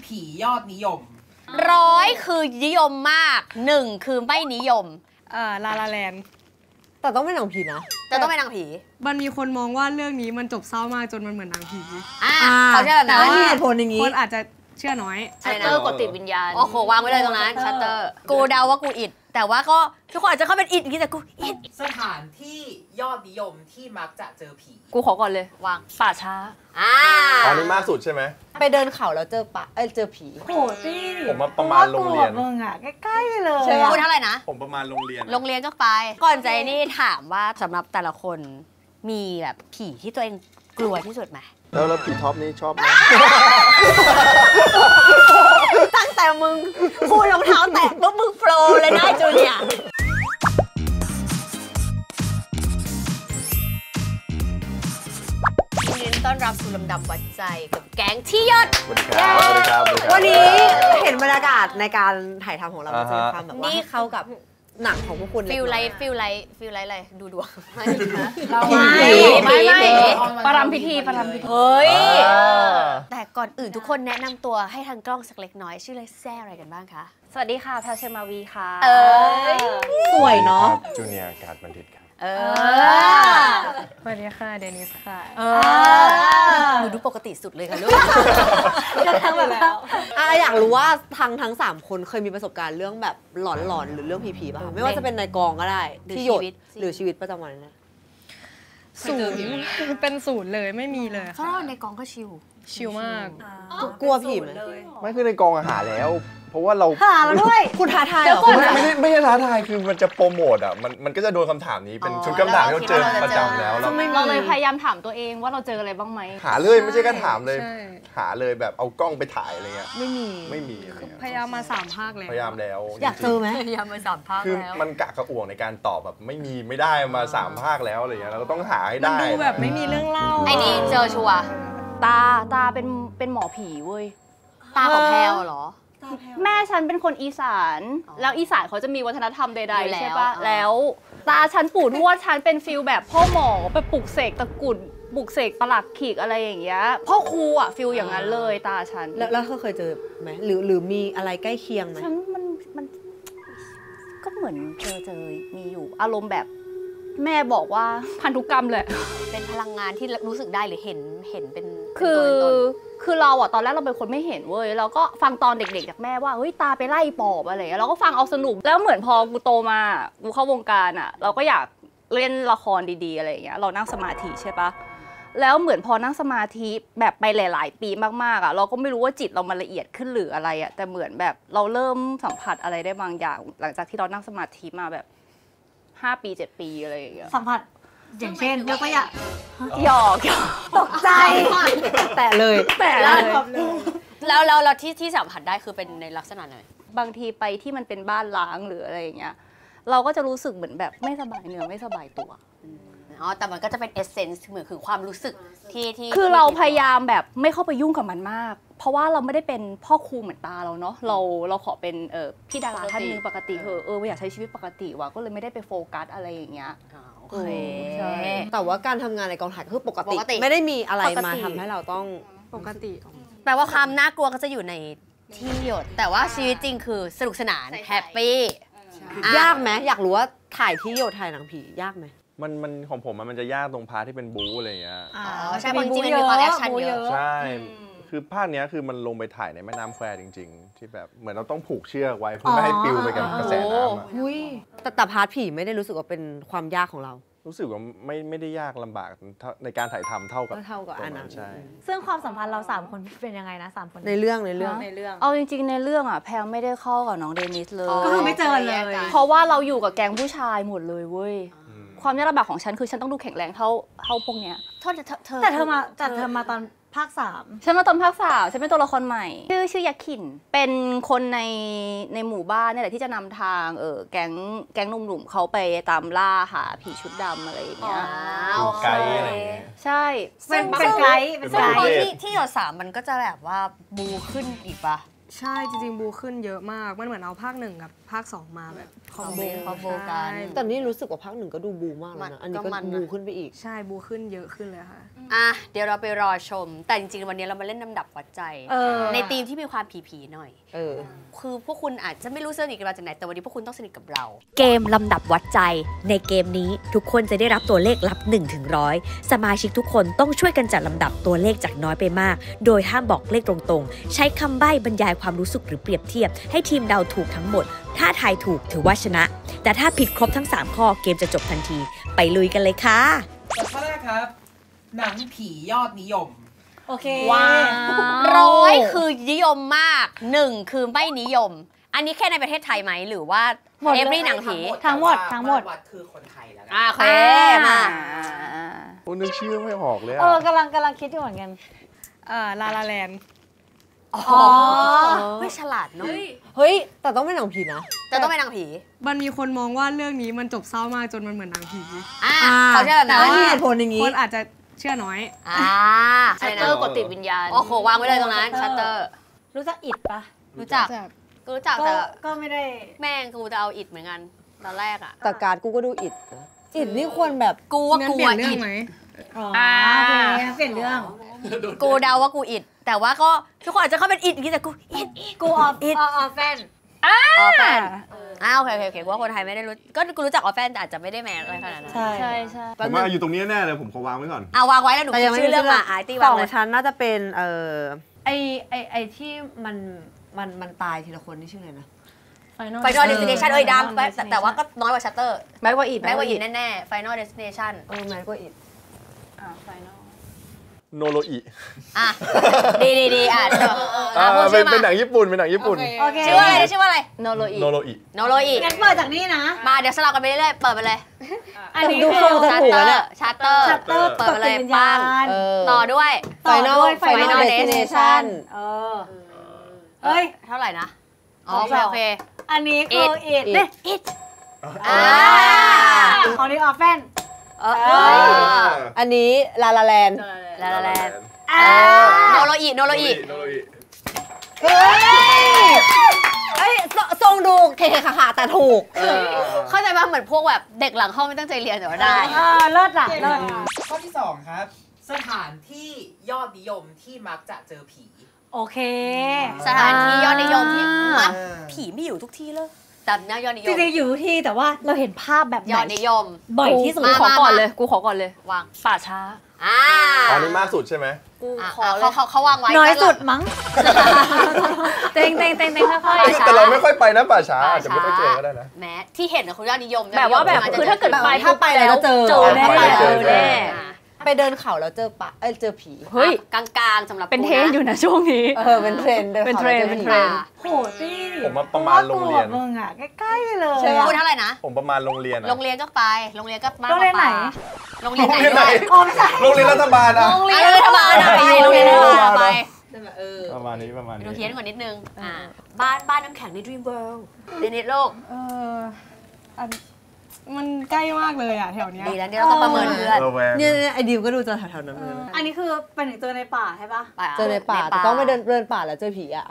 ผียอดนิยม100คือนิยมมาก1คือไม่นิยมลาลาแลนด์แต่ต้องเป็นหนังผีนะแต่ต้องเป็นหนังผีมันมีคนมองว่าเรื่องนี้มันจบเศร้ามากจนมันเหมือนหนังผีเขาเชื่อแบบนั้นมีเหตุผลอย่างนี้คนอาจจะเชื่อน้อยชัตเตอร์กดติดวิญญาณโอ้โหวางไว้เลยตรงนั้นชัตเตอร์กูเดาว่ากูอิดแต่ว่าก็ทุกคนอาจจะเข้าเป็นอิดอย่างนี้แต่กูอิดสถานที่ยอดนิยมที่มักจะเจอผีกูขอก่อนเลยวางป่าช้าอันนี้มากสุดใช่ไหมไปเดินเขาแล้วเจอเจอผีโหสิผมประมาณโรงเรียนมึงอ่ะใกล้ๆเลยใช่คุณเท่าไหร่นะผมประมาณโรงเรียนก็ไปก่อนใจนี่ถามว่าสำหรับแต่ละคนมีแบบผีที่ตัวเองกลัวที่สุดไหมแล้วผีท็อปนี่ชอบไหมตั้งแต่มึงพูดรองเท้าแตกปุ๊บมึงโปรเลยนะจูเนียร์ยินดีต้อนรับสู่ลำดับวัดใจกับแก๊งที่ยศวันนี้เห็นบรรยากาศในการถ่ายทำของเราจะมีความแบบว่านี่เขากับหนังของพวกคุณฟิลไลท์อะไรดูดวงไม่ประรำพิธีเฮ้ยแต่ก่อนอื่นทุกคนแนะนำตัวให้ทางกล้องสักเล็กน้อยชื่ออะไรแซ่อะไรกันบ้างคะสวัสดีค่ะแพลเชมาวีค่ะสวยเนาะจูเนียร์การบัณฑิตครับสวัสดีค่ะเดนิสค่ะดูปกติสุดเลยค่ะลูกทั้งแบบอยากรู้ว่าทั้ง3คนเคยมีประสบการณ์เรื่องแบบหลอนๆหรือเรื่องผีๆป่ะไม่ว่าจะเป็นในกองก็ได้ที่หยดหรือชีวิตประจำวันนะ0เป็น0เลยไม่มีเลยเพราะในกองก็ชิลมากกลัวผีไหมไม่คือในกองหาแล้วเพราะว่าเราหาแล้วด้วยคุณท้าทายเหรอไม่ใช่ท้าทายคือมันจะโปรโมทอ่ะมันก็จะโดนคำถามนี้เป็นชุดคำถามที่เราเจอประจำแล้วเราเลยพยายามถามตัวเองว่าเราเจออะไรบ้างไหมหาเลยไม่ใช่แค่ถามเลยหาเลยแบบเอากล้องไปถ่ายอะไรเงี้ยไม่มีพยายามมา3 ภาคแล้วพยายามแล้วอยากเจอไหมพยายามมา3 ภาคแล้วคือมันกะกระอ่วงในการตอบแบบไม่ได้มา3 ภาคแล้วอะไรเงี้ยเราก็ต้องหาให้ได้มันดูแบบไม่มีเรื่องเล่าไอ้นี่เจอชัวตาเป็นหมอผีเว้ยตาของแพลวเหรอแม่ฉันเป็นคนอีสานแล้วอีสานเขาจะมีวัฒนธรรมใดๆใช่ปะแล้วตาฉันปู่ทวดฉันเป็นฟิลแบบพ่อหมอไปปลุกเสกตะกุ่นปลุกเสกประหลัดขีกอะไรอย่างเงี้ยพ่อครูอ่ะฟิลอย่างนั้นเลยตาฉันแล้วเคยเจอไหมหรือมีอะไรใกล้เคียงไหมฉันมันก็เหมือนเจอมีอยู่อารมณ์แบบแม่บอกว่าพันธุกรรมเลยเป็นพลังงานที่รู้สึกได้หรือเห็นเป็นคือเราอะตอนแรกเราเป็นคนไม่เห็นเว้ยเราก็ฟังตอนเด็กๆจากแม่ว่าเฮ้ยตาไปไล่ปอบอะไรเราก็ฟังเอาสนุกแล้วเหมือนพอกูโตมากูเข้าวงการอะเราก็อยากเล่นละครดีๆอะไรอย่างเงี้ยเรานั่งสมาธิใช่ปะแล้วเหมือนพอนั่งสมาธิแบบไปหลายๆปีมากๆอะเราก็ไม่รู้ว่าจิตเรามันละเอียดขึ้นหรืออะไรอะแต่เหมือนแบบเราเริ่มสัมผัสอะไรได้บางอย่างหลังจากที่เรานั่งสมาธิมาแบบ5 ปี 7 ปีอะไรอย่างเงี้ยสัมผัสอย่างเช่นยกตัวอย่างหยอกตกใจแต่เลยแล้วที่สัมผัสได้คือเป็นในลักษณะไหนบางทีไปที่มันเป็นบ้านล้างหรืออะไรอย่างเงี้ยเราก็จะรู้สึกเหมือนแบบไม่สบายเนื้อไม่สบายตัวแต่มันก็จะเป็นเอเซนส์เหมือนคือความรู้สึกที่คือเราพยายามแบบไม่เข้าไปยุ่งกับมันมากเพราะว่าเราไม่ได้เป็นพ่อครูเหมือนตาเราเนาะเราขอเป็นพี่ดาราท่านนึงปกติอยากใช้ชีวิตปกติว่ะก็เลยไม่ได้ไปโฟกัสอะไรอย่างเงี้ยใช่แต่ว่าการทำงานในกองถ่ายก็คือปกติไม่ได้มีอะไรมาทำให้เราต้องปกติแปลว่าความน่ากลัวก็จะอยู่ในที่หยดแต่ว่าชีวิตจริงคือสนุกสนานแฮปปี้ยากไหมอยากรู้ว่าถ่ายที่หยดถ่ายหนังผียากไหมมันของผมมันจะยากตรงพาร์ทที่เป็นบู๊อะไรเงี้ยใช่จริงๆมันมีความแอคชั่นเยอะใช่คือภาคนี้คือมันลงไปถ่ายในแม่น้ำแควจริงๆที่แบบเหมือนเราต้องผูกเชือกไว้เพื่อไม่ให้ปลิวไปกับกระแสน้ำแต่พาร์ทผีไม่ได้รู้สึกว่าเป็นความยากของเรารู้สึกว่าไม่ได้ยากลำบากในการถ่ายทำเท่ากับอันนั้นใช่ซึ่งความสัมพันธ์เรา3 คนเป็นยังไงนะ3 คนในเรื่องเอาจริงๆในเรื่องอ่ะแพลไม่ได้เข้ากับน้องเดนิสเลยก็คือไม่เจอเลยเพราะว่าเราอยู่กับแก๊งผู้ชายหมดเลยเว้ยความยากลำบากของฉันคือฉันต้องดูแข็งแรงเท่าพวกเนี้ยแต่เธอมาตอนภาค3ฉันมาตอนภาค3ฉันเป็นตัวละครใหม่ชื่อยาขินเป็นคนในหมู่บ้านนี่แหละที่จะนำทางแก๊งหนุ่มๆเขาไปตามล่าหาผีชุดดำอะไรอย่างเงี้ยไกด์อะไรอย่างเงี้ยใช่เป็นไกด์ที่หยด3มันก็จะแบบว่าบูขึ้นอีกปะใช่จริงๆบูขึ้นเยอะมากมันเหมือนเอาภาค1กับภาค2มาแบบ คอมโบ คอมโบกัน แต่นี่รู้สึกว่าภาคหนึ่งก็ดูบูมากเลยนะอันนี้ก็บูขึ้นไปอีก ใช่บูขึ้นเยอะขึ้นเลยค่ะ อ่ะเดี๋ยวเราไปรอชม แต่จริงๆวันนี้เรามาเล่นลำดับวัดใจ ในธีมที่มีความผีๆหน่อย คือพวกคุณอาจจะไม่รู้สนิทกันมาจากไหนแต่วันนี้พวกคุณต้องสนิทกับเรา เกมลำดับวัดใจในเกมนี้ทุกคนจะได้รับตัวเลขลับ1 ถึง 100สมาชิกทุกคนต้องช่วยกันจัดลำดับตัวเลขจากน้อยไปมากโดยห้ามบอกเลขตรงๆใช้คำใบ้บรรยายความรู้สึกหรือเปรียบเทียบให้ทีมเดาถูกทั้งหมดถ้าทายถูกถือว่าชนะแต่ถ้าผิดครบทั้ง3ข้อเกมจะจบทันทีไปลุยกันเลยค่ะ ข้อแรกครับ หนังผียอดนิยม โอเค ว้าว 100คือนิยมมาก1คือไม่นิยม อันนี้แค่ในประเทศไทยไหมหรือว่า หมดเลย every หนังผี ทั้งหมด แต่ว่า ทั้งหมด วัดคือคนไทยแล้วนะ โอเคมา โอ้นึกชื่อไม่ออกเลยอะ กำลังคิดอยู่เหมือนกัน ลาลาแลนด์ อ๋อไม่ฉลาดเนาะ เฮ้ยแต่ต้องเป็นหนังผีนะ จะต้องเป็นนางผี มันมีคนมองว่าเรื่องนี้มันจบเศร้ามากจนมันเหมือนหนังผี เขาเชื่อแบบ แต่ นั้น ว่ามีเหตุผลอย่าง ค นี้ นอาจจะเชื่อน้อย ชัตเต เต อ อ ร์ ร์กดติดวิญญาณ โอ้โหวางไว้เลยตรงนั้นชัตเตอร์ รู้จักอิดปะ รู้จักกูรู้จักแต่ ก็ไม่ได้ แม่งกูจะเอาอิดเหมือนกันตอนแรกอ่ะ แต่การกูก็ดูอิดนะอิดนี่ควรแบบ กูว่า งั้น กู เปลี่ย อ่ะ นเรื่อ อิ ง ด ไหม อ๋อโอเคเปลี่ยนเรื่อง กูเดาว่ากูอิดแต่ว่าก็ทุกคนอาจจะเข้าเป็นอิดอย่างนี้แต่กูอิด กูออฟ อิด ออฟแฟน ออแฟนโอเคกูว่าคนไทยไม่ได้รู้ก็กูรู้จักออแฟนแต่อาจจะไม่ได้แมสอะไรขนาดนั้น ใช่ ใช่ ผมว่าอยู่ตรงนี้แน่เลยผมขอวางไว้ก่อน วางไว้แล้วหนู แต่ยังไม่ ชื่อเรื่องมาตี ข วาง อง เลย ฉันน่าจะเป็นไอที่มันตายทีละคนนี่ชื่ออะไรนะ ไฟนอลเดสติเนชันดังแต่ว่าก็น้อยกว่าชัตเตอร์ แม็กว่าอิด แม้ว่าอิดแน่ๆไฟนอลเดสติเนชัน แมนก็อิด ไฟนอล โนโรอิ อ่ะดีอ่ะพูด เป็ ชื่ น อมา หนังญี่ปุ่นเป็นหนังญี่ปุ่น โอเค ชื่อว่าอะไร โนโลอิ โนโรอิ โนโรอิ งั้นเปิดจากนี่นะ มาเดี๋ยวสลับกันไปเรื่อยๆเปิดไปเลย อันนี้ ดู คือ ทรงจะถูกแล้วเนี่ย ชัตเตอร์ ชัตเตอร์ เปิดไปเลย วิญ ปั ญาง ณ ต่อด้วย ต่อด้วย Final Destination เฮ้ย เท่าไหร่นะโอเค อันนี้คืออิด เนี่ยอิด ของนี้ออฟแฟน อันนี้ลาลาแลนด์ ลาลาแลนด์โนโรอิ โนโรอิ เฮ้ยทรงดูเคค่ะแต่ถูก เข้าใจป่ะเหมือนพวกแบบเด็กหลังห้องไม่ตั้งใจเรียนแต่ว่าได้ เลิศล่ะเลิศ ข้อที่ 2 ครับ สถานที่ยอดนิยมที่มักจะเจอผี โอเค สถานที่ยอดนิยมที่มักผีไม่อยู่ทุกที่เลยแต่น่ายอดนิย จ ม ริงๆอยู่ที่แต่ว่าเราเห็นภาพแบบไห ยอดนิยม บ่อยที่สุด กูขอก่อนเลย กูขอก่อนเลย วาง ป่าช้า อันนี้มากสุดใช่ไหม กูขอเลยเขาวางไว้ น้อยสุดมั้ง เต็งค่อย แต่เราไม่ค่อยไปนะป่าช้าอาจจะไม่ค่อยเจอก็ได้นะ แม้ที่เห็นนะคุณยอดนิยม แบบว่าแบบคือถ้าเกิดไป ถ้าไปแล้วจะเจอ เจอแน่ เจอแน่ ไปเดินเขาแล้วเจอผี เฮ้ย กลางๆสำหรับ เป็นเทรนอยู่นะช่วงนี้ เป็นเทรนเดิน เป็น เขา เทรน แล้วเจอ เป็น ผี เทรน โหตี้ ผมมาประมาณโรงเรียน มึงอ่ะใกล้ๆเลย คุณเท่าไหร่นะ ผมประมาณโรงเรียนอะ โรงเรียนก็ไปโรงเรียนก็มาก โรงเรียนไหน โรงเรียนไหน โรงเรียนไหน โอ้ไม่ใช่ โรงเรียนรัฐบาลอะ โรงเรียนรัฐบาลไปโรงเรียนรัฐบาลไป ประมาณนี้ ดูเทียนกว่านิดนึงบ้านน้ำแข็งใน Dream World เดนิสโลก มันใกล้มากเลยอ่ะแถวเนี้ย ดีแล้วเนี่ยเราต้องประเมินเพื่อน แวง เนี่ยไอดิวก็ดูจะแถวๆนั้นเลย อันนี้คือเป็นถึงเจอในป่าใช่ปะ เจอในป่าแต่ต้องไปเดินป่าแล้วเจอผีอ่ะ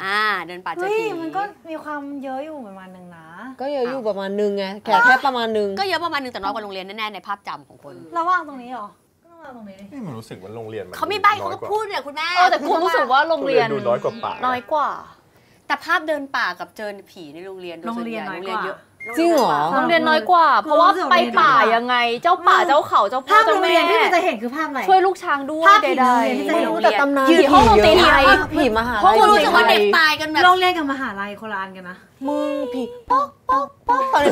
เดินป่าเจอ เฮ้ย ผี มันก็มีความเยอะอยู่ประมาณนึงนะ ก็เยอะอยู่ประมาณนึงไงแค่ประมาณนึง ก็เยอะประมาณนึงแต่น้อยกว่าโรงเรียนแน่ๆในภาพจำของคน ระหว่างตรงนี้เหรอก็ต้องวางตรงนี้ดิ นี่มันรู้สึกว่าโรงเรียนมัน เขามีใบเขาก็พูดเนี่ยคุณแม่ แต่กูรู้สึกว่าโรงเรียน ดูน้อยกว่าป่า น้อยกว่า แต่ภาพเดินป่ากับเจอผีในโรงเรียนโรงเรียนเยอะ จริงเหรอ โรงเรียนน้อยกว่า เพราะว่าไปป่ายังไง เจ้าป่าเจ้าเขาเจ้าพ่อ ภาพโร เจ้าง แม่ เรียนที่มันจะเห็นคือภาพอะไร ช่วยลูกช้างด้วย ภาพผี ใด โรงเรียนที่จะเห็น แต่ตำนาน ผีห้องดนตรีไทย ผีมหา เพราะ ลัย กูรู้สึกว่าเด็กตายกันแบบ โรงเรียนกับมหาลัยคนละอันกันนะ มึงผีป๊อกตอนนี้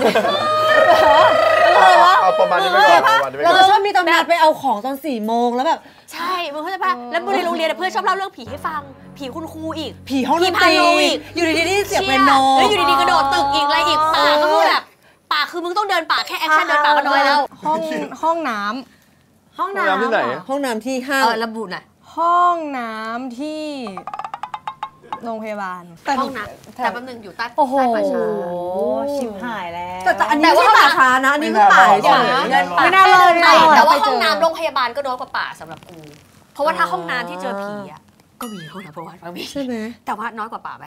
เอาประมาณนี้ไปก่อนประมาณนี้ไป เรา ก่อน จะชอบมีตำนานไปเอาของตอน4 โมงแล้วแบบ ใช่มึงเข้าใจป่ะแล้วในโรงเรียนเพื่อนชอบเล่าเรื่องผีให้ฟังผีคุณครูอีก ผีห้องดนตรีอยู่ดีๆนี่เสียงเป็นโน แล้วอยู่ดีๆกระโดดตึกอีกอะไรอีกป่าก็คือแบบป่าคือมึงต้องเดินป่าแค่แอคชั่นเดินป่าก็น้อยแล้ว ห้องน้ ห้อง ห้อง น้ำ น้ำที่ไหน ห้องน้ำที่ห้าง ระบุหน่อย ำห้องน้ำที่โรงพยาบาล ห้องน้ำแต่แป๊บนึงอยู่ใต้ โอ้โห ป่าช้า ชิบหายแล้ว แต่อันนี้ไม่ใช่ป่าช้านะอันนี้คือป่าเฉย ไม่น่าเลย แต่ว่าห้องน้ำโรงพยาบาลก็น้อยกว่าป่าสำหรับกูเพราะว่าถ้าห้องน้ำที่เจอผีอ่ะก็มีห้องน้ำประวัติบางมี ใช่ไหม แต่ว่าน้อยกว่าป่าไหม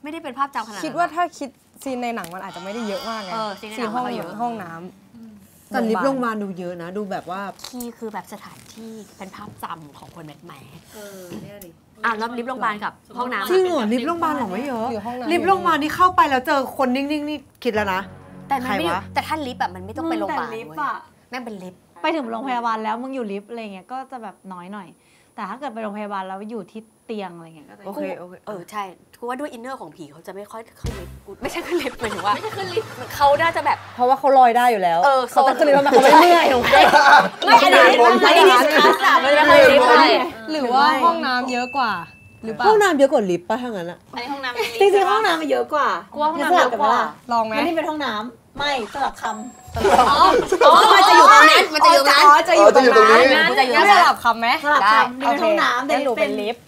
ไม่ได้เป็นภาพจำขนาดนั้น คิดว่าถ้าคิด ซีนในหนังมันอาจจะไม่ได้เยอะมากไง ซีนในหนัง ห้อง มันเยอะ ห้องน้ำ แต่ลิฟต์โรงพยาบาลดูเยอะนะ ดูแบบว่า ที่คือแบบสถานที่เป็นภาพจำของคนแมส เนี่ยดิ แล้วลิฟต์โรงพยาบาลกับห้องน้ำ จริงเหรอลิฟต์โรงพยาบาลหรอไม่เยอะ อยู่ห้องน้ำ ลิฟต์โรงพยาบาลนี่เข้าไปแล้วเจอคนนิ่งๆนี่คิดแล้วนะ แต่มันไม่ได้ ใครวะ แต่ถ้าลิฟต์แบบมันไม่ต้องไปโรงพยาบาล แต่ลิฟ เว้ ต์ ย อะ แม่งเป็นลิฟต์ ไปถึงโรงพยาบาลแล้วมึงอยู่ลิฟต์อะไรเงี้ยก็จะแบบน้อยหน่อย แต่ถ้าเกิดไปโรงพยาบาลแล้วอยู่ที่เตียงอะไรเงี้ยก็จะ โอเคโอเค ใช่กูว่าด้วยอินเนอร์ของผีเขาจะไม่ค่อยขึ้นลิฟต์ไม่ใช่ขึ้นลิฟต์หมายถึงว่าไม่ใช่ขึ้นลิฟต์เขาน่าจะแบบ เพราะว่าเขาลอยได้อยู่แล้ว เขาจะ ขึ้นลิฟต์แล้วเขาไม่เมื่อยหรอก ไม่อันนี้คัสอะไม่ได้ขึ้นลิฟต์เลย หรือว่าห้องน้ำเยอะกว่าหรือเปล่า ห้องน้ำเยอะกว่าลิฟต์ป่ะถ้างั้นอะ อันนี้ห้องน้ำ จริงๆห้องน้ำมันเยอะกว่า กูว่าห้องน้ำเยอะกว่า ลองไหม อันนี้เป็นห้องน้ำไม่สลับคำ มันจะอยู่ตรงนั้นมันจะอยู่ตรงนั้น จะอยู่ตรงนั้น มันจะอยู่ตรง งั้น นั้น สลับคำไหม สลับคำนี่เป็นห้องน้ำ ได้หนูเป็นลิฟต์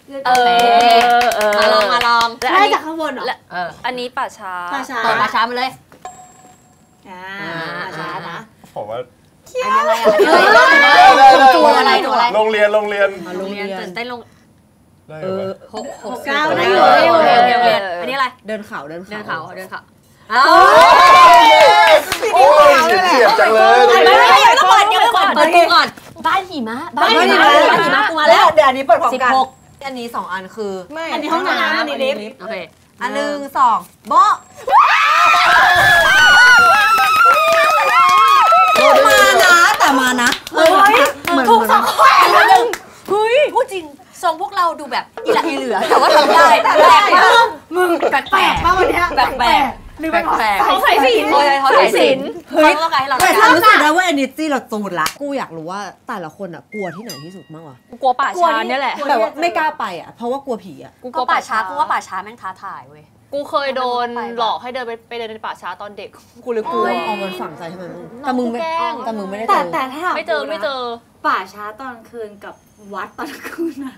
มาลอง และ ไล่ อันนี้ จากข้างบนเหรอ อันนี้ป่าช้า ป่าช้า เปิดมาช้ามาเลย ป่าช้านะ ผมว่า อันนี้อะไรตัวอะไรตัวอะไร โรงเรียน โรงเรียนตื่นเต้นลง ได้ไหม 6 9ได้ อันนี้อะไร เดินเขา เดินเขา โอ้ยเฉียบจังเลย ยังไม่เปิดเปิดกูก่อนบ้านหิมะกูมาแล้ว เดี๋ยวอันนี้เปิดพร้อมกันอันนี้2อันคือ ไม่ อันนี้ห้องน้ำอันนี้ลิฟต์ โอเค อัน1 2โบ๊ะมานะเหมือน ถูกสองคนเฮ้ยพูดจริงทรงพวกเราดูแบบอีหลักอีเหลือแต่ว่าทำได้แปลกมากมึงแปลกมากวันนี้แปลกเขาใส่สินเขาใส่สินเขาต้องการให้เรา แต่ฉันรู้สึกได้ว่า energy เราจูนละกูอยากรู้ว่าแต่ละคนอะกลัวที่ไหนที่สุดมากกว่า กูกลัวป่าช้าเนี่ยแหละ แบบว่าไม่กล้าไปอะเพราะว่ากลัวผีอะ กูก็ป่าช้ากูว่าป่าช้าแม่งท้าทายเว้ย กูเคยโดนหลอกให้เดินไปเดินในป่าช้าตอนเด็ก กูเลยกลัวเอามันฝังใจใช่ไหมแต่มึงไม่ได้ แต่ถ้า ไม่เจอ ป่าช้าตอนคืนกับวัดตอนคืนน่ะ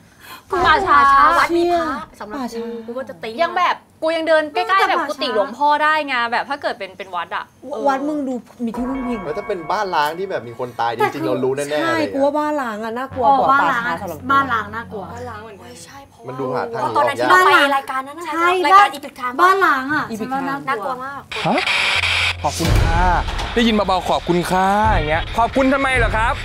ป่าช้า วัดมีพระสำหรับกูก็จะตี ยังแบบกูยังเดินใกล้ๆแบบกุฏิหลวงพ่อได้ไงแบบถ้าเกิดเป็นวัดอะ วัดมึงดูมีที่พึ่งพิง แล้วถ้าเป็นบ้านล้างที่แบบมีคนตายจริงๆเรารู้แน่ๆเลย ใช่กูว่าบ้านล้างอะน่ากลัวกว่าป่าช้าสำหรับ บ้านล้างน่ากลัว ใช่เพราะ มันดูหาทางหนี ตอน อ นั้ อน ก ที่ ยา เรา ก ไปรายการนั้นนะ ใช่ รายการอีพิกทาม บ้านล้างอ่ะฉันว่า น่ากลัวมาก ฮะขอบคุณค่ะได้ยินเบาๆขอบคุณค่ะอย่างเงี้ยขอบคุณทำไมเหรอครับ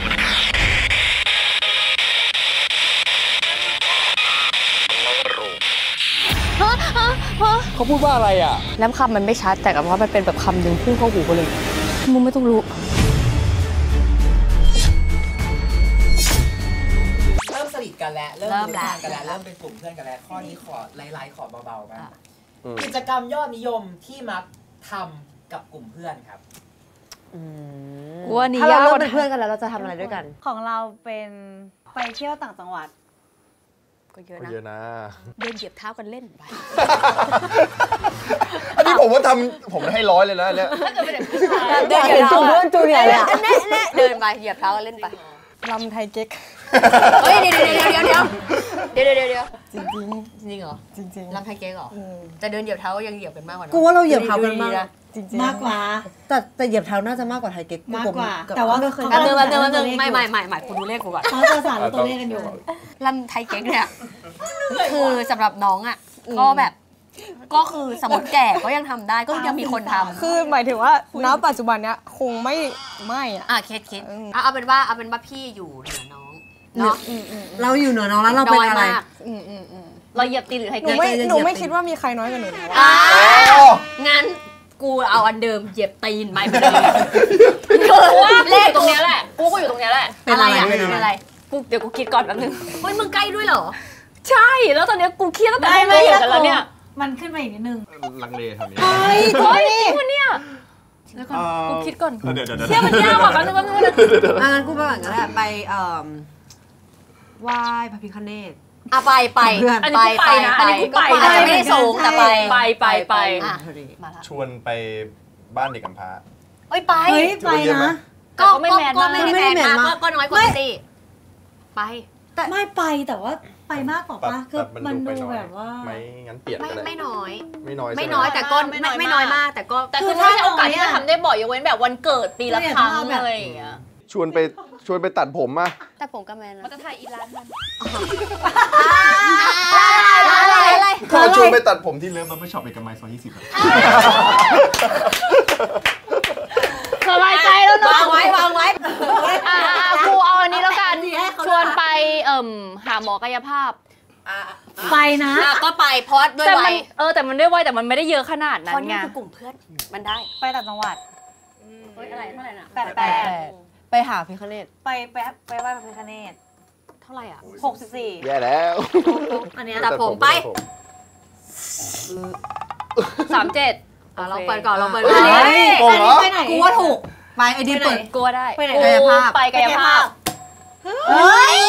เขาพูดว่าอะไรอ่ะ แล้วคำมันไม่ชัดแต่กับว่ามันเป็นแบบคำหนึ่งพุ่งเข้าหูกูเลยมึงไม่ต้องรู้ เริ่มสนิทกันแล้ว เริ่ม รู้ แล้ว ทางกันแล้ว เริ่มเป็นกลุ่มเพื่อนกันแล้ว ข้อนี้ขอไลท์ขอเบาๆกันกิจกรรมยอดนิยมที่มักทำกับกลุ่มเพื่อนครับ กูว่านี่ ถ้าเรา ยาก เริ่ ก ม ว่า เป็นเพื่อนกันแล้วเราจะทำอะไรด้วยกัน ของเราเป็นไปเที่ยวต่างจังหวัด ก็เยอะ ก็ นะ เยอะนะ เดินเหยียบเท้ากันเล่นไป อันนี้ผมว่าผมให้100เลยนะเนี่ย เดินเหยียบเท้า เพื่อนจูเนียร์เลยอะ แน่เดินไปเหยียบเท้ากันเล่นไป ลำไทยเก๊ก เฮ้ยเดี๋ยวจริงเหรอ จริง ลำไทยเก๊กเหรอแต่เดินเหยียบเท้ายังเหยียบกันมากกว่านะ กูว่าเราเหยียบเท้ากันมาก จริง มากกว่า แต่เหยียบเท้าน่าจะมากกว่าไทยเก๊ก มากกว่า ผม แต่ว่า ไม่เคย แป๊บนึงไม่กูดูเลขกูก่อน เขาจะสารตัวเลขกันอยู่ ลำไทยเก๊กเนี่ยคือสำหรับน้องอ่ะก็แบบก็คือสมมติแก่ก็ยังทำได้ก็ยังมีคนทำ คือหมายถึงว่าณปัจจุบันเนี้ยคงไม่อะ คิดเอาเป็นว่าพี่อยู่เหนือน้องเนาะ เราอยู่เหนือน้องแล้วเราเป็นอะไร น้อยมาก เราเหยียบตีนหรือไทย หนู เก๊ก หนูไม่คิดว่ามีใครน้อยกว่าหนูนะ งั้นกูเอาอันเดิมเหยียบตีนไปเลย ว่าเลขตรงเนี้ยแหละกูก็อยู่ตรงเนี้ยแหละ เป็นอะไร เดี๋ยวกูคิดก่อนแป๊บนึง เฮ้ยมึงใกล้ด้วยเหรอ ใช่แล้วตอนเนี้ยกูเครียดตั้งแต่ไม่เห็นกันแล้วเนี่ย มันขึ้นมาอีกนิดนึง ลังเลทำนี้ เฮ้ยจริงวะเนี่ยแล้วก่อนกูคิดก่อน เดี๋ยว เชี่ยมันยากกว่าแป๊บนึง งั้นกูไปก่อนก็ได้ไปไหว้พระพิฆเนศ ไป อันนี้กูไปนะอันนี้กูไป อาจจะไม่ได้สูงแต่ไป อ่ะ มาละ ชวนไปบ้านเด็กกำพร้า เอ้ยไป เฮ้ยไปนะ ก็ไม่แมนมากก็น้อยกว่าสิไป ไม่ไปแต่ว่าไปมากกว่าปะคือมันดูแบบว่า ไม่งั้นเปลี่ยนก็ได้ ไม่น้อย ไม่น้อย ไม่น้อยแต่ก็ไม่น้อยมากแต่ก็ แต่คือไม่ใช่โอกาสที่จะทำได้บ่อยยกเว้นแบบวันเกิดปีละครั้งอะไรอย่างเงี้ย ชวนไปตัดผมมา แต่ผมก็แมน มันจะถ่ายอีร้านมัน อะไร เขาชวนไปตัดผมที่เลิฟบัฟเฟอร์ช็อปเอกมัยซอย20สบายใจแล้วเนาะ วางไว้กูเอาอันนี้แล้วกันชวนไปหาหมอกายภาพไปนะก็ไปเพราะด้วยวัยแต่มันด้วยวัยแต่มันไม่ได้เยอะขนาดนั้นไงเพราะนี่คือกลุ่มเพื่อนมันได้ไปต่างจังหวัดอะไรเท่าไหร่นะไปหาพิคเนตไปไหว้พระพิฆเนศเท่าไหร่อ่ะ64แย่แล้ว อันนี้ตัดผมไป37เราเปิดก่อนอันนี้ไปไหนกูว่าถูกไปไอดีเปิดกูได้ไปไหนกายภาพเฮ้ย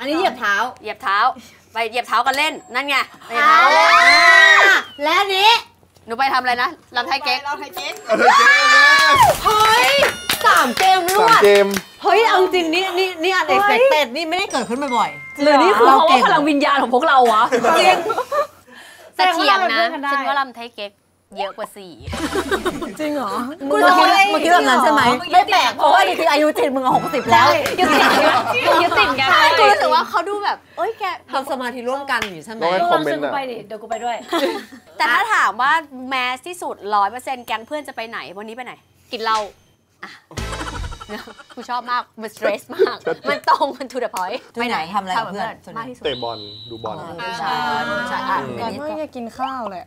อันนี้เหยียบเท้าไปเหยียบเท้ากันเล่นนั่นไงและนี้หนูไปทำอะไรนะลำไทยเก๊กเฮ้ย3 เกมรวดเฮ้ยเอาจริงนี่อันเอ็กซ์เพคเต็ดนี่ไม่ได้เกิดขึ้นบ่อยหรือนี่คือเพราะว่าพลังวิญญาณของพวกเราวะจริงเสถียรนะฉันว่าลำไทยเก๊กเยอะกว่า4จริงเหรอกูจะคิดแบบนั้นใช่ไหมไม่แปลกเพราะว่าจริงอายุจริงมึง60แล้วยึดติดกันกูรู้สึกว่าเขาดูแบบเอ้ยแกทำสมาธิร่วมกันอยู่ใช่ไหมคอมเมนต์ ไปดิเดี๋ยวกูไปด้วยแต่ถ้าถามว่าแมสที่สุด 100% แก๊งเพื่อนจะไปไหนวันนี้ไปไหนกินเหล้ากูชอบมากมันสเตรสมากมันตรงมัน to the point ไปไหนทำอะไรกับเพื่อนมากที่สุดเตะบอลดูบอลใช่ก่อนว่าจะกินข้าวแหละ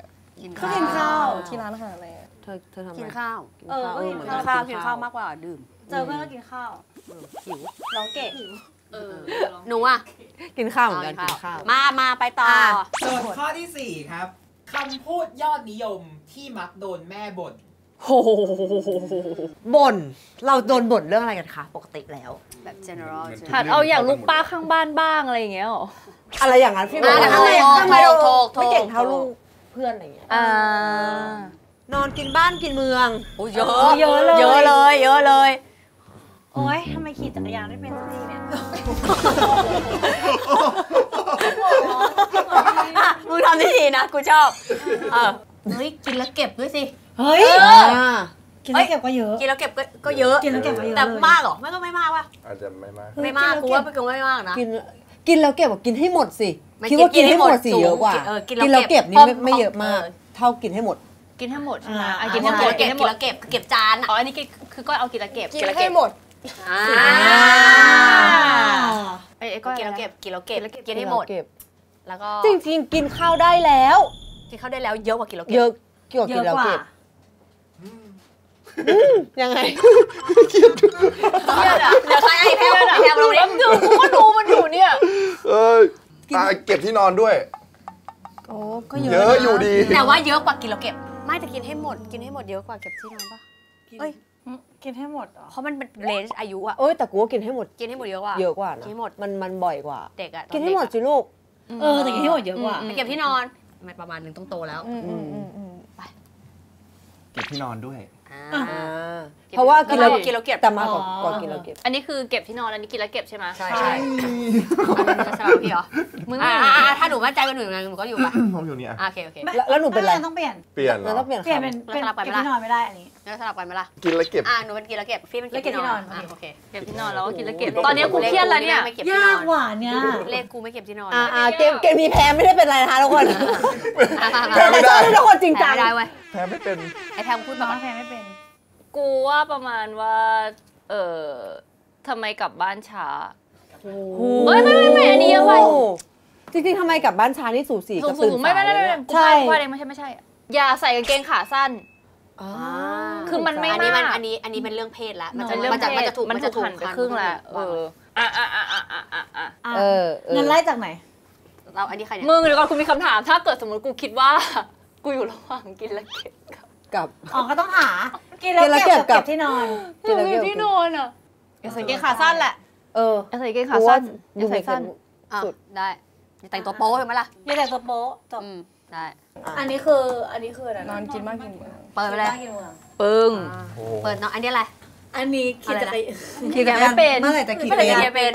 ก็กินข้าวที่ร้านอาหารอะไรเธอทำอะไรกินข้าวกินข้าวมากกว่าดื่มเจอเพื่อนก็กินข้าวหิวร้องเก๋หนูอ่ะกินข้าวเหมือนกันกินข้าวมาไปต่อโจทย์ข้อที่4ครับคำพูดยอดนิยมที่มักโดนแม่บ่นบ่นเราโดนบ่นเรื่องอะไรกันคะปกติแล้วแบบ general ถัดเอาอย่างลูกป้าข้างบ้านบ้างอะไรอย่างเงี้ยหรออะไรอย่างนั้นพี่บอกทำไมเราไม่เก่งเท่าลูกเพื่อนอะไรเงี้ยนอนกินบ้านกินเมืองเยอะเลยโอ๊ยทำไมขี่จักรยานไม่เป็นสักทีเนี่ยมึงทำได้ดีนะกูชอบเฮ้ยกินแล้วเก็บด้วยสิเฮ้ยกินแล้วเก็บก็เยอะกินแล้วเก็บก็เยอะกินแล้วเก็บก็เยอะแต่มากหรอก็ไม่มากว่ะอาจจะไม่มากกูว่าไม่มากนะกินแล้วเก็บกินให้หมดสิคิดว่ากินให้หมดสิเยอะกว่ากินแล้วเก็บนี่ไม่เยอะมากเท่ากินให้หมดใช่ไหมกินให้หมดเก็บจานอ๋ออันนี้คือก็เอากินแล้วเก็บกินให้หมดก็กินแล้วเก็บกินให้หมดแล้วก็จริงๆกินข้าวได้แล้วเยอะกว่ากินแล้วเก็บเยอะกว่ากินแล้วเก็บยังไงเดี๋ยวใครไอ้แพมเราเนี่ยกูก็ดูมันอยู่เนี่ยเก็บที่นอนด้วยโอ้ก็เยอะอยู่ดีแต่ว่าเยอะกว่ากินแล้วเก็บไม่แต่กินให้หมดเยอะกว่าเก็บที่นอนป่ะกินให้หมดเหรอเพราะมันเป็นเรนจ์อายุอะแต่กูก็กินให้หมดเยอะกว่ากินให้หมดมันบ่อยกว่าเด็กอะกินให้หมดสิลูกแต่กินให้หมดเยอะกว่าไปเก็บที่นอนมันประมาณนึงต้องโตแล้วไปเก็บที่นอนด้วยเพราะว่ากินแล้วเก็บแต่มาก่อนกินแล้วเก็บอันนี้คือเก็บที่นอนอันนี้กินแล้วเก็บใช่ไหมใช่สลับพี่เหรอมึงถ้าหนูมั่นใจเป็นหนูก็อยู่ป่ะผมอยู่นี่โอเคแล้วหนูเป็นอะไรต้องเปลี่ยนเราต้องเปลี่ยนเป็นที่นอนไม่ได้อันนี้แล้วสลับกันไหมล่ะกินแล้วเก็บหนูเป็นกินแล้วเก็บพี่เป็นเก็บที่นอนโอเคเก็บที่นอนแล้วก็กินแล้วเก็บตอนนี้กูเครียดแล้วเนี่ยยากกว่าเนี่ยเลขกูไม่เก็บที่นอนเกมนี้แพ้ไม่ได้เป็นไรนะคะทุกคนแพ้ไม่ได้ทุกคนจริงจังได้เว้ยแพ้ไม่เป็นไอแพมพูดมาแพ้ไม่เป็นกูว่าประมาณว่าทำไมกลับบ้านช้าไม่อันนี้เยอะไปจริงๆทำไมกลับบ้านช้านี่สูสีกับตื่นสายไม่ใช่ไม่ใช่อย่าใส่กางเกงขาสั้นคือมันไม่มากอันนี้เป็นเรื่องเพศแล้วมันจะถูกหันไปครึ่งแล้วงั้นไล่จากไหนเราอันนี้ใครเนี่ยมึงเดี๋ยวก่อนกูมีคำถามถ้าเกิดสมมติกูคิดว่ากูอยู่ระหว่างกินและเก็บกับก็ต้องหากินแล้วเก็บที่นอนกินแล้วเก็บที่นอนอ่ะอย่าใส่กางเกงขาสั้นแหละอย่าใส่กางเกงขาสั้นอย่าใส่สั้นสุดได้แต่งตัวโป๊ใช่ไหมล่ะอย่าแต่งตัวโป๊จบได้อันนี้คืออะไรนอนกินมากกินเมืองเปิดไปเลยปึ้งเปิดเนาะอันนี้อะไรอันนี้ขี่จักรยานไม่เป็นเมื่อไหร่จะขี่เป็น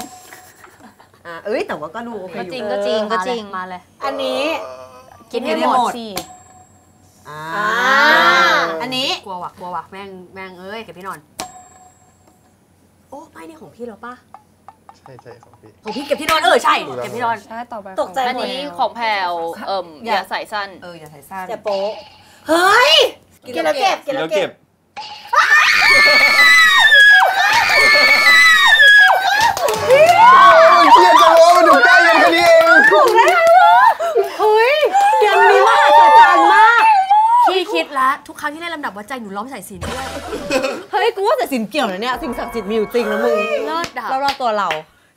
แต่ว่าก็ดูโอเคอยู่ก็จริงมาเลยอันนี้กินให้หมดสิอันนี้กลัวว่ะแม่งเอ้ยเก็บพี่นอนโอ้ไม่นี่ของพี่เหรอป่ะ ใช่ของพี่ ของพี่เก็บที่นอนใช่เก็บที่นอน ใช่ต่อไป ตกใจ อันนี้ของแพรวอย่าใส่สั้น อย่าใส่สั้น อย่าโป๊ะเฮ้ยกินแล้วเก็บกินแล้วเก็บ เกียดจะรู้ว่ามันถึงใกล้กันแค่นี้เองเฮ้ยเกมนี้มากอาจารย์มากพี่คิดละทุกครั้งที่ได้ลำดับวัดใจหนูร้องใส่สินด้วยเฮ้ยกูว่าแต่สินเกี่ยวนะเนี่ยสิ่งศักดิ์สิทธิ์มีอยู่จริงนะมึง เลิศดับ รอบๆตัวเรา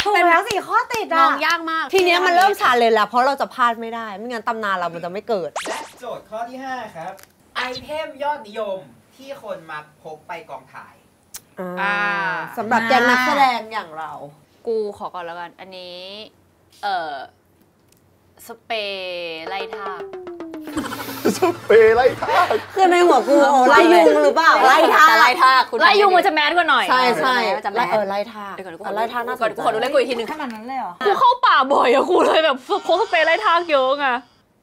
ถูกแล้ว4 ข้อติด น้ อ่ะ องยากมาก ทีเนี้ยมันเริ่มชาเลนจ์แล้วเพราะเราจะพลาดไม่ได้ไม่งั้นตำนานเรามันจะไม่เกิด และโจทย์ข้อที่ 5 ครับ ไอเทมยอดนิยมที่คนมักพกไปกองถ่าย สำหรับแกนนักแสดงอย่างเรา กูขอก่อนแล้วกัน อันนี้สเปรย์ไล่ทาก สเปรย์ไล่ทาก คือในหัวกูไล่ยุงหรือเปล่าไล่ทาก ไล่ทากคุณ ไล่ยุงมันจะแมสกว่าหน่อย ใช่ใช่ ไล่ ไล่ทาก เดี๋ยวก่อน ไล่ทากน่าสนใจ ขอดูเลขกูอีกทีหนึง ขนาดนั้นเลยเหรอ กูเข้าป่าบ่อยอะกูเลยแบบพกสเปรย์ไล่ทากเยอะไง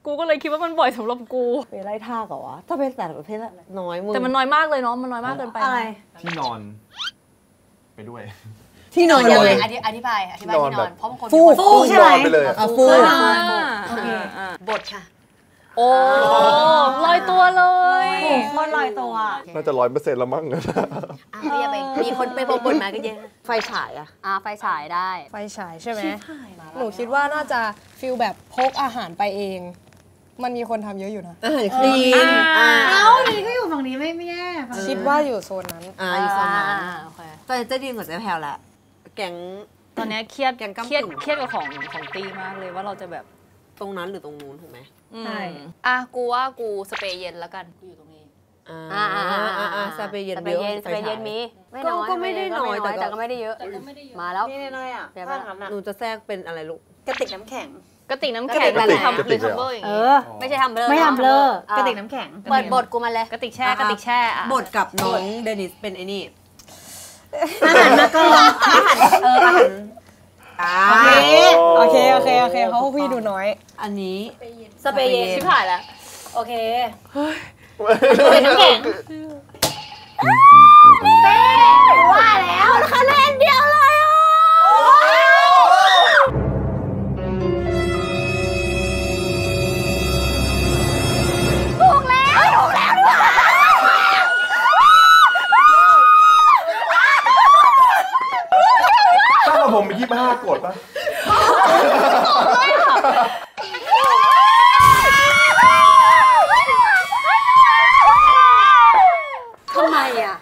กูก็เลยคิดว่ามันบ่อยสำหรับกู ไปไล่ทากเหรอวะถ้าเป็นแต่ประเภทน้อยมึง แต่มันน้อยมากเลยเนาะมันน้อยมากเกินไป อะไร ที่นอน ไปด้วย ที่นอน ยัง เล ไง ย อธิบายที่นอนเพราะบางคน ฟูใช่ไหม นอนไปเลย ฟู โอเค บทค่ะ โอ้ลอยตัวเลย โอ้โหคนลอยตัว น่าจะ100%แล้วมั้ง พี่ไปมีคนไปบทมาก็เยอะ ไฟฉายอะ ไฟฉายได้ ไฟฉายใช่ไหมหนูคิดว่าน่าจะฟิลแบบพกอาหารไปเอง มันมีคนทำเยอะอยู่นะ อาหารคลีน เอ้านี่ก็อยู่ฝั่งนี้ไม่แย่ฝั่งนี้ คิดว่าอยู่โซนนั้น อยู่สองนั้น โอเค แต่เจะดีกว่าเจ๊แพลวแหละแก๊ง ตอนนี้เครียด แกงก้ำ เครียด กึ่ง เครียดกับของตีมากเลยว่าเราจะแบบ ตรงนั้นหรือตรงนู้นถูกไหม ใช่ กูว่ากูสเปรย์เย็นแล้วกันกูอยู่ตรงนี้ ซาเปเย็น สเปรย์เย็นสเปรย์เย็นมีไม่น้อย ก็ไม่ได้น้อย แต่ก็ไม่ได้เยอะมาแล้ว นี่น้อยอ่ะ เดี๋ยว ถ้างั้นอ่ะ หนูจะแทรกเป็นอะไรลูก กระติกน้ำแข็ง กระติกน้ำแข็ง กระติก ทำหรือทัมเบอร์อย่างงี้ ไม่ใช่ทำเบลอ ไม่ทำเบลอกระติกน้ำแข็ง เปิดบทกูมาเลย กระติกแช่กระติกแช่อะ บทกับน้องเดนิสเป็นไอ้นี่ อาหารมาก่อน อาหารอาหาร โอเคเพราะพี่ดูน้อย อันนี้ สเปรย์เย็นชิบหายแล้ว โอเค กระติกน้ำแข็ง ว่าแล้ว คะแนนเดียวเลยอ่ะ ถ้าเราผมมี25 กดปะ ทำไมอ่ะ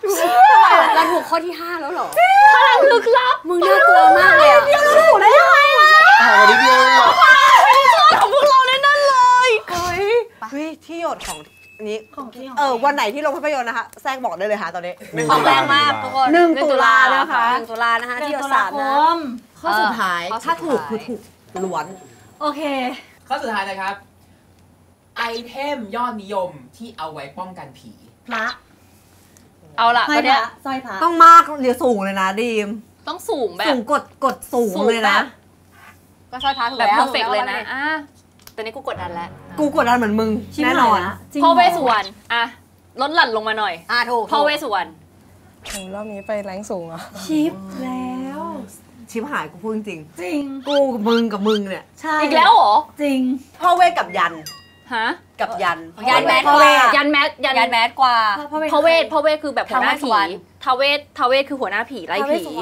เราถูกข้อที่ 5 แล้วเหรอ พลังลึกลับ มึงน่ากลัวมากเลยอ่ะ ถูกได้ยังไงอ่ะ วันนี้เดียว ของพวกเราแน่ๆเลย เฮ้ยที่หยดของอันนี้ ของที่ วันไหนที่ลงภาพยนตร์นะคะแทรกบอกได้เลยค่ะตอนนี้ ของแรงมากทุกคน 1 ตุลานะคะ 1 ตุลานะคะที่ ตุ สา ลาม ค นะ ม ข้อสุดท้ายถ้าถูกคือถูกล้วน โอเค ข้อสุดท้ายนะครับ ไอเทมยอดนิยมที่เอาไว้ป้องกันผี พระ เอาล่ะ สร้ ต อ อย นเนี้ย สร้อยพระ ต้องมากเดี๋ยวสูงเลยนะดีม ต้องสูงแบ สู บ งกดสูงเลยนะ ก็สร้อยพระถูก แบบ แล้ว เพอร์เฟกเลยนะตอนนี้กูกดดันแล้ว กูกดดันเหมือนมึงแน่นอน พ่อเวสสุวรรณลดหลั่นลงมาหน่อย ถูก พ่อเวสสุวรรณ โอ้รอบนี้ไปแรงสูงอ่ะ ชิปแล้ว ชิบหายกูพูดจริง จริง กูกับมึงเนี่ย ใช่ อีกแล้วเหรอ จริง พ่อเวทกับยัน ฮะ กับยัน ยันแมสกว่า ยันแมส ยันแมสกว่า พ่อเวทคือแบบหัวหน้าผีทาเวทคือหัวหน้าผีไล่ผี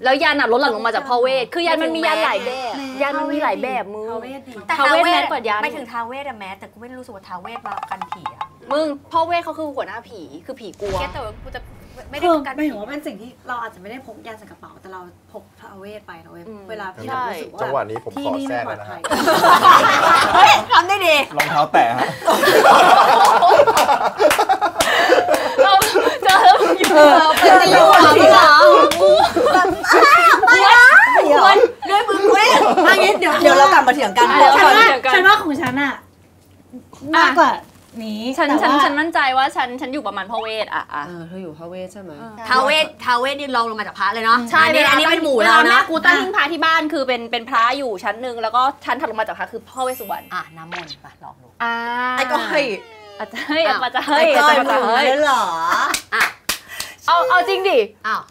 แล้วยันลดหลั่นลงมาจากพ่อเวทคือยันมันมียันหลายแบบยันมันมีหลายแบบมึง แต่ ทาเวทแมสกว่ายัน ไม่ถึงทาเวทอะแมสแต่กูไม่ได้รู้สึกว่าทาเวทมากันผีอะ มึงพ่อเวทเขาคือหัวหน้าผีคือผีกลัว แค่แต่ว่ากูจะไม่ได้ คือ กัน หมายถึงว่าเป็นสิ่งที่เราอาจจะไม่ได้พกยาใส่กระเป๋าแต่เราพกพระเวทไปนะเว้ยเวลาที่เรารู้สึกว่า จังหวะนี้ผม ที่ ขอ นี่ แทร ไม่ ก ปล เล อย ด นะ ภั ฮะ ย เฮ้ยทำได้ดี รองเท้าแตะฮะ เราเจอแล้วมึงอยู่ เป็นอยู่เหรอกูไม่ได้ด้วยมือกูเอง อันนี้เดี๋ยวเรากลับมาเถียงกัน ฉันว่าของฉันอะมากกว่านี้ ฉัน แต่ว่า มั่นใจว่าฉันอยู่ประมาณพ่อเวทเธออยู่พระเวทใช่ไหม ทาเวทนี่ลองลงมาจากพระเลยเนาะ ใช่ อันนี้เป็นหมู่แล้วนะ กูตั้งหิ้งพระที่บ้านคือเป็นพระอยู่ชั้นหนึ่งแล้วก็ชั้นถัดลงมาจากพระคือพ่อเวสสุวรรณ น้ำมนต์ไปลองดู ไอ้ก้อย อาจจะเฮ้ย ไอ้ก้อยมึงเลยเหรอ เอาจริงดิ อ้าว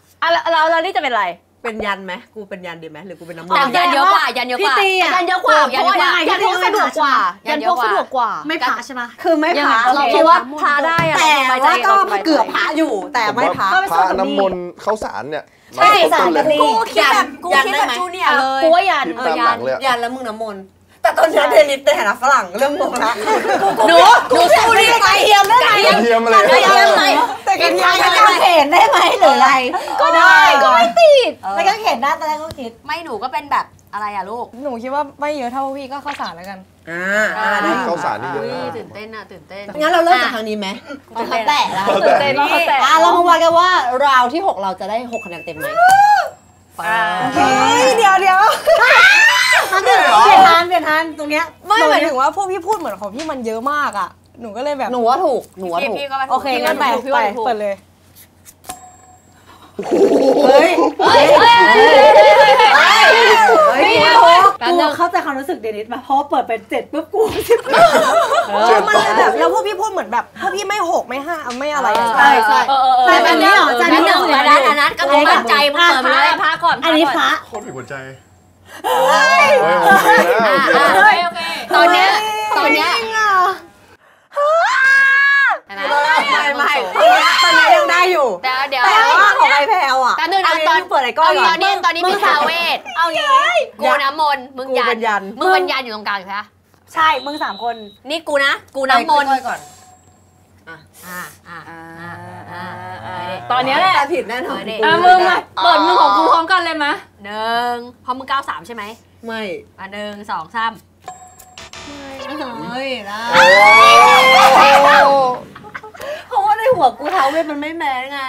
แล้วนี่จะเป็นอะไร เ เป็นยันไหมกูเป็นยันดีไหมหรือกูเป็นน้ำมน แต่ ต์ ยันเยอะกว่ายันเยอะกว่า พี่ตีอะ ยันเยอะกว่ายันเยอะกว่า ยันพกสะดวกกว่ายันพกสะดวกกว่า ไม่พระใช่ปะ คือไม่พระ เรา คิดว่า พระได้อะ แต่ว่าก็เกือบพระอยู่แต่ไม่พระ พระน้ำมนต์ข้าวสารเนี่ย ใช่สารกันนี่ กูคิดแบบจูเนียร์เลย กูว่ายัน คิดตามหลังเลยอะ ยันแล้วมึงน้ำมนต์แต่ตอนนี้เดนิสในฐานะฝรั่งเริ่มงงละ หนูสู้ได้ไหมเทียมได้ไหม เทียมอะไร เทียมไหม แต่กันยัน ก็เห็นได้ไหมหรืออะไร ก็ได้ก็ไม่ติด แล้วก็เห็นได้ตอนแรกก็คิด ไม่หนูก็เป็นแบบอะไรอะลูก หนูคิดว่าไม่เยอะเท่าพี่ก็ข้าวสารแล้วกัน ได้ ข้าวสารนี่เยอะ อุ้ย มาก ตื่นเต้นอะตื่นเต้น งั้นเราเริ่มจากทางนี้ไหมเขาแตะแล้ว ตื่นเต้นมากแต่ เรามาวัดกันว่าราวที่ 6 เราจะได้6คะแนนเต็มไหม เฮ้ยเดี๋ยว เปลี่ยนทานตรงเนี้ย ไม่หมายถึงว่าพวกพี่พูดเหมือนของพี่มันเยอะมากอ่ะ หนูก็เลยแบบ หนูว่าถูกหนูว่าถูก พี่ก็ โอเคงั้นไปเปิดเลย เฮ้ย กูเข้าใจความรู้สึกเดนิสมาเพราะเปิดไป7ปุ๊บกู มันเลยแบบแล้วพวกพี่พูดเหมือนแบบพวกพี่ไม่6ไม่5ไม่อะไร ใช่ใช่ แต่อันนี้เหรอจาน นั่น นี้ หนึ่งอันนั้นก็มึงมั่นใจมึงเปิดมาเลย พาก่อน อันนี้พระ โคตรมีหัวใจ โอเคตอนเนี้ยไม่ตอนนี้ยังได้อยู่ เดี๋ยว แต่ว่าของไอแพลวอ่ะ แต่หนึ่งตอน เปิดไอ้ก้อนก่อน ตอนนี้มีทาเวทเอาอย่างกูน้ำมนต์มึงยันมึงเป็นยันอยู่ตรงกลางใช่ไหม ใช่มึง3 คน นี่กูนะกูน้ำมนต์ ก่อน ตอนนี้แหละ แต่ผิดแน่นอน มึงมาเปิดมือของกูพร้อมกันเลยไหม 1พอมึง93ใช่ไหม ไม่ 1 2 3 เฮ้ยนะเพราะว่าในหัวกูเท้าเวทมันไม่แม้ไง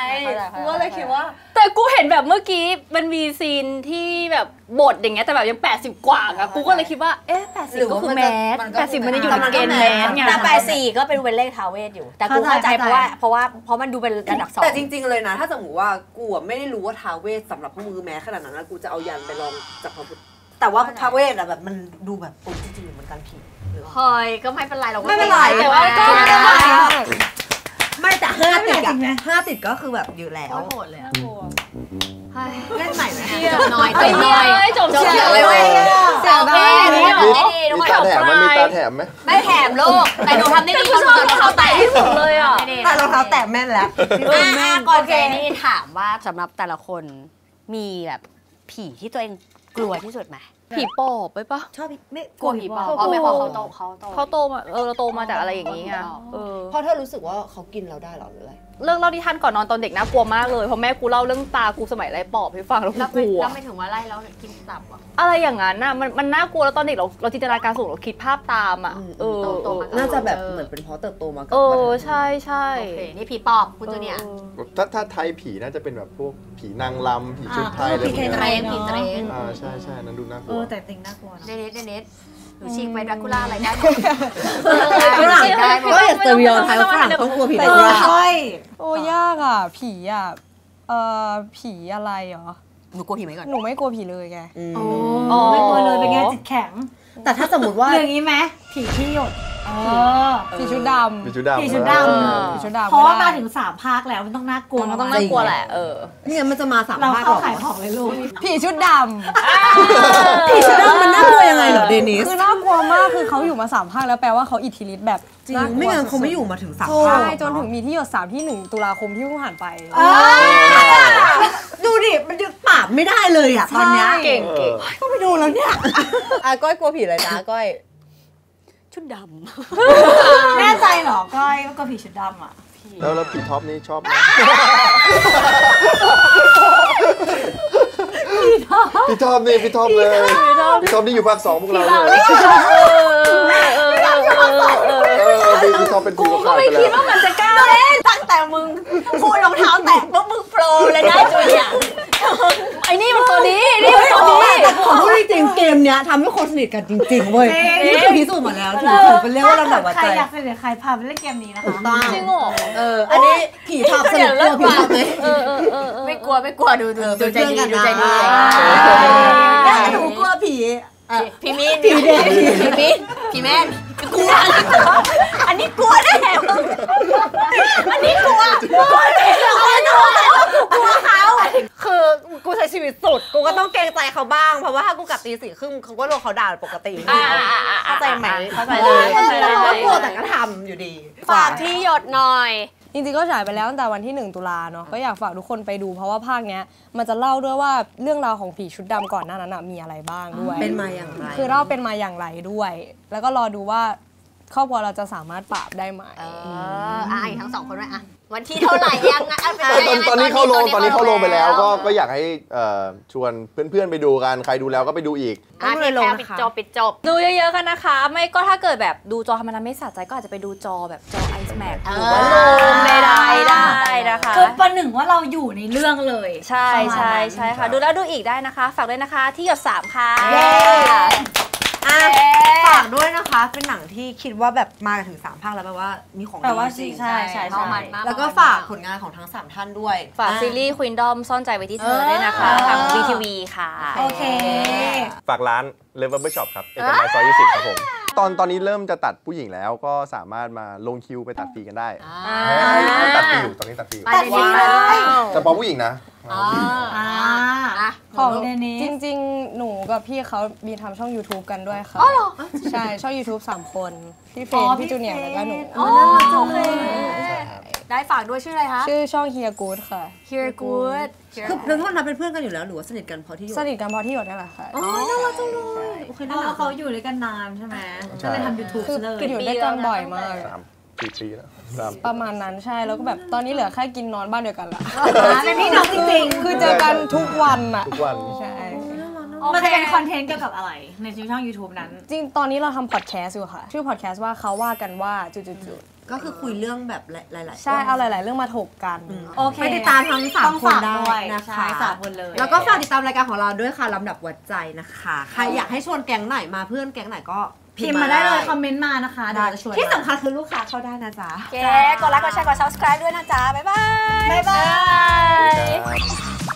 กูก็เลยคิดว่า แต่กูเห็นแบบเมื่อกี้มันมีซีนที่แบบบทอย่างเงี้ยแต่แบบยัง80กว่าอะกูก็เลยคิดว่าเอ๊ะ80ก็คือแมส80มันจะอยู่ในเกณฑ์แมสไง แต่84ก็เป็นเวลเลขทาเวทอยู่ แต่กูเข้าใจเพราะมันดูเป็นระดับ2แต่จริงๆเลยนะถ้าสมมติว่ากูไม่ได้รู้ว่าท้าวเวทสำหรับพวกมือแม้ขนาดนั้นแล้วกูจะเอายันไปลองจากพระพุทธแต่ว่าท้าวเวทอะแบบมันดูแบบโอ้จริงๆเหมือนกันผิด เฮ้ยก็ไม่เป็นไรเราก็ ไม่เป็นไร แต่ว่าก็ไม่เป็นไร ไม่แต่5 ติดอะ5 ติดก็คือแบบอยู่แล้ว โหดเลยอะ เล่นใหม่ไหม จบหน่อยจบหน่อย จบ เสียเลยเว้ยโอเคนี่ทำได้ดีทุก มี คน ตาแถมไหมมีตาแถมไหม ไม่แถมลูกแต่หนูทำได้ดีเขาตอนเขาแตะ ที่สุดเลยอ่ะ แต่รองเท้าแตะแม่นแล้ว ก่อนเจนี่ถามว่าสำหรับแต่ละคนมีแบบผีที่ตัวเองกลัวที่สุดไหม ผีปอบไปปะ ชอบไม่ กลัวผีปอบเพราะไม่พอเขาโตมาเราโตมาจากอะไรอย่างนี้ไงเพราะเธอรู้สึกว่าเขากินเราได้หรอหรืออะไร เรื่องเล่านิทานก่อนนอนตอนเด็กน่ากลัวมากเลยเพราะแม่กูเล่าเรื่องตากูสมัยไรปอบให้ฟังแล้วกูกลัว แล้วไม่ถึงว่าไล่แล้วกินตับอ่ะ อะไรอย่างนั้นน่ะมันน่ากลัวแล้วตอนเด็กเราจินตนาการสูงเราคิดภาพตามอ่ะน่าจะแบบเหมือนเป็นเพราะเติบโตมากับ ใช่โอเคนี่ผีปอบคุณตัวเนี่ย ถ้าไทยผีน่าจะเป็นแบบพวกผีนางรำผีชุดไทยอะไรพวก ผี นี้ เตรงผีเตรง ใช่นั่นดูน่ากลัว แต่ติงน่ากลัวนะ เนเนหนูชิงไปดรากูล่าอะไรได้ ฝรั่งก็อยากเจอวิญญาณไทยฝรั่งต้องกลัวผีแต่ว่า โอ้ยากอ่ะผีอ่ะผีอะไรเหรอ หนูกลัวผีไหมก่อน หนูไม่กลัวผีเลยไง ไม่กลัวเลยเป็นไงจิตแข็ง แต่ถ้าสมมติว่า อย่างนี้ไหมผีที่หยดผีชุดดำ ผีชุดดำ ผีชุดด ผีชุดดำ เพราะว่ามาถึง3 ภาคแล้วมันต้องน่ากลัว มันต้องน่ากลัวแหละนี่งั้นมันจะมา3 เรา ภาคห เข้าร อ ขายของเลยลูก ผีชุดด ผีชุดดำมันน่ากลัวยังไงเหรอเดนิ ำ ส คือน่ากลัวมากคือเขาอยู่มา3 ภาคแล้วแปลว่าเขาอิทธิฤทธิ์แบบ จริงไม่งั้นเขาไม่อยู่มาถึง3 ภาค ใช่จนถึงมีที่หยด3ที่1 ตุลาคมที่เพิ่งผ่านไป ดูดิมันยังปราบไม่ได้เลยอ่ะตอนนี้ เก่ง ก็ไปดูแล้วเนี่ยก้อยกลัวผีอะไรจ้าก้อย ชุดด แน่ใจเหรอก้อยก็ผีชุดดำอ่ะ แล้วผีท็อปนี่ชอบไหมพี่ท็อปนี่พี่ท็อปเลยพี่ท็อปนี่อยู่ภาค2พวกเราเลยพี่ท็อปเป็นผีก็ไม่คิดว่ามันจะกล้า ตั้งแต่มึงพูดรองเท้าแตะปุ๊บมึงโปรเลยนะจุยอ่ะ ไอ้นี่มันตัวนี้นี่มันตัวนี้ ผมพูดจริงเกมเนี้ยทำให้คนสนิทกันจริงๆเว้ยนี่คือพิสูจน์มาแล้วถือเป็นเรียกว่าลำดับวัด ใคร ใจ อยากสนิทใครพาไปเล่นเกมนี้นะคะ จริงเหรอ อันนี้ผีท็อปสนิทตัวผีท็อปไหม ไม่กลัวดูใจดีดูใจดี หนูกลัวผี พี่มีนพี่มีนพี่แม่นกลัวอันนี้กลัวแน่อันนี้กลัวเลยกลัวเขา คือกูใช้ชีวิตสุดกู ตี 4:30เขาก็โดนเขาด่าปกติ เข้าใจไหม เข้าใจเลย ก็กลัวแต่ก็ทำอยู่ดี ฝากที่หยดหน่อยจริงๆก็ฉายไปแล้วตั้งแต่วันที่1 ตุลาเนาะก็อยากฝากทุกคนไปดูเพราะว่าภาคเนี้ยมันจะเล่าด้วยว่าเรื่องราวของผีชุดดำก่อนหน้านั้นมีอะไรบ้างด้วยเป็นมาอย่างไรคือเล่าเป็นมาอย่างไรด้วย แล้วก็รอดูว่าครอบครัวเราจะสามารถปราบได้ไหมอีกทั้ง2 คนไหมวันที่เท่าไหร่ยังไงตอนนี้เข้าโรงไปแล้วก็อยากให้ชวนเพื่อนๆไปดูกันใครดูแล้วก็ไปดูอีกพี่แพรปิดจบดูเยอะๆกันนะคะไม่ก็ถ้าเกิดแบบดูจอธรรมดาไม่สะใจก็อาจจะไปดูจอแบบจอ iMac หรือว่าโรงได้นะคะคือประหนึ่งว่าเราอยู่ในเรื่องเลยใช่ค่ะดูแล้วดูอีกได้นะคะฝากด้วยนะคะที่หยด3ค่ะฝากด้วยนะคะเป็นหนังที่คิดว่าแบบมาถึง3 ภาคแล้วแปลว่ามีของดีจริงใช่แล้วก็ฝากผลงานของทั้ง3 ท่านด้วยฝากซีรีส์ Queendom ซ่อนใจไว้ที่เธอด้วยนะคะทาง VTV ค่ะโอเคฝากร้าน Level Shop ครับเอกมัยซอย 20 ครับผมตอนนี้เริ่มจะตัดผู้หญิงแล้วก็สามารถมาลงคิวไปตัดฟรีกันได้ตัดฟรีอยู่ตอนนี้ตัดฟรีแต่พอผู้หญิงนะของจริงๆหนูกับพี่เขามีทำช่อง YouTube กันด้วยค่ะใช่ช่อง YouTube 3 คนพี่เฟรนพี่จูเนียร์แล้วก็หนูได้ฝากด้วยชื่ออะไรคะชื่อช่อง Here Good ค่ะ Here Good คือเพื่อนๆเป็นเพื่อนกันอยู่แล้วหรือว่าสนิทกันเพราะที่อยู่สนิทกันเพราะที่อยู่นี่แหละค่ะน่ารักจังเลยโอเคเพราะเขาอยู่ด้วยกันนานใช่ไหมก็เลยทำ YouTube เลยคืออยู่ด้วยกันบ่อยมาก4 ปีแล้วประมาณนั้นใช่แล้วก็แบบตอนนี้เหลือแค่กินนอนบ้านเดียวกันละเป็นพี่น้องจริงๆคือเจอกันทุกวันอะทุกวันใช่มันจะเป็นคอนเทนต์เกี่ยวกับอะไรในช่อง YouTube นั้นจริงตอนนี้เราทำพอดแคสต์อยู่ค่ะชื่อพอดแคสต์ว่าเขาว่ากันว่าจุดๆก็คือคุยเรื่องแบบหลายๆใช่เอาหลายๆเรื่องมาถกกันโอเคไปติดตามทั้ง3 คนได้นะคะ3 คนเลยแล้วก็ฝากติดตามรายการของเราด้วยค่ะลำดับวัดใจนะคะใครอยากให้ชวนแก๊งไหนมาเพื่อนแก๊งไหนก็พิมพ์มาได้เลยคอมเมนต์มานะคะเดี๋ยวจะชวนที่สำคัญคือลูกค้าเข้าได้นะจ๊ะกดไลค์กดแชร์กด subscribe ด้วยนะจ๊ะบ๊ายบาย